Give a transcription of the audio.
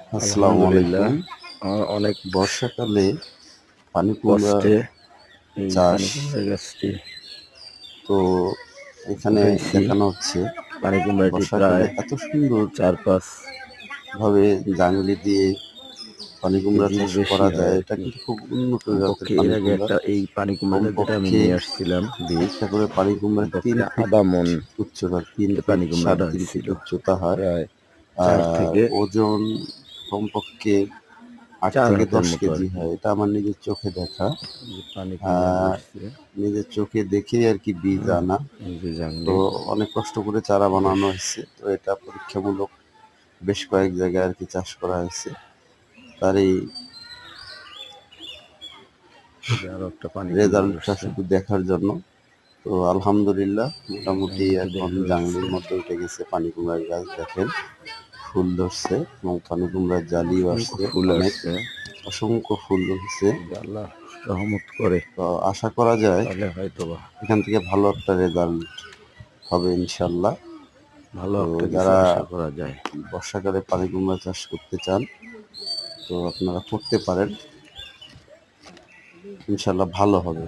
আসসালামু আলহামদুলিল্লাহ। আলাইকুম। অনেক বর্ষাকালে পানি কুমড়া কষ্টে এই চাষ, পানি কুমড়া গাছটি তো এখানে উঠাইছি। দেখানো হচ্ছে পানি কুমড়াটি বর্ষাকালে প্রায় এত সুন্দরভাবে ৪-৫ জাংলি দিয়ে পানি কুমড়া কেজির চাষ বেশি করা হয় যায়। আর এটা কি। কিন্তু খুব উন্নত জাতের কমপক্ষে এর পানি আগে কুমড়া। এই পানি কুমড়াটা যেটা আমি কমপক্ষে নিয়ে আসছিলাম বীজ, একটা করে পানি কুমড়া ৩ কমপক্ষে ফিট ১/২ মণ উচ্চতা, ৩ এই ফিট পানি কুমড়াটা ৩.৫ ফিট হয়েছিল। উচ্চতা হয়। প্রায় ৪ আর থেকে ওজন কমপক্ষে ৮ ৪ থেকে হাতের ১০ মতো আর কেজি কি। হয়। এটা আমার নিজের চোখে দেখা। এই যে পানি কুমড়া আহ ধরছে, নিজের চোখে দেখেই আর কি বীজ আনা। এই যে তো জাংলি অনেক কষ্ট করে চারা বেশ। বানানো হয়েছে। তো এটা পরীক্ষামূলক বেশ কয়েক জায়গায় আর কি চাষ করা হয়েছে। তার এই এই যে আরো একটা পানি কুমড়া রেজাল্টটা ধরছে। শুধু দেখার জন্য। তো আলহামদুলিল্লাহ মোটামুটি জাংলিটি এখন দেখা যাচ্ছে। জাংলির মধ্যে উঠে গেছে পানি কুমড়ার গাছ। দেখেন ফুল ধরছে এবং পানি কুমড়ার জালিও অসংখ্য আসছে ফুল অনেক, আসছে। অসংখ্য ফুল হচ্ছে। যদি আল্লাহ রহমত করে তো আশা করা যায় তাহলে হয়তোবা এখান থেকে ভালো একটা রেজাল্ট হবে ইনশাল্লাহ। ভালো তো একটা কিছু যারা আশা করা যায়। বর্ষাকালে পানি কুমড়া চাষ করতে চান, তো আপনারা করতে পারেন, ইনশাল্লাহ ভালো হবে।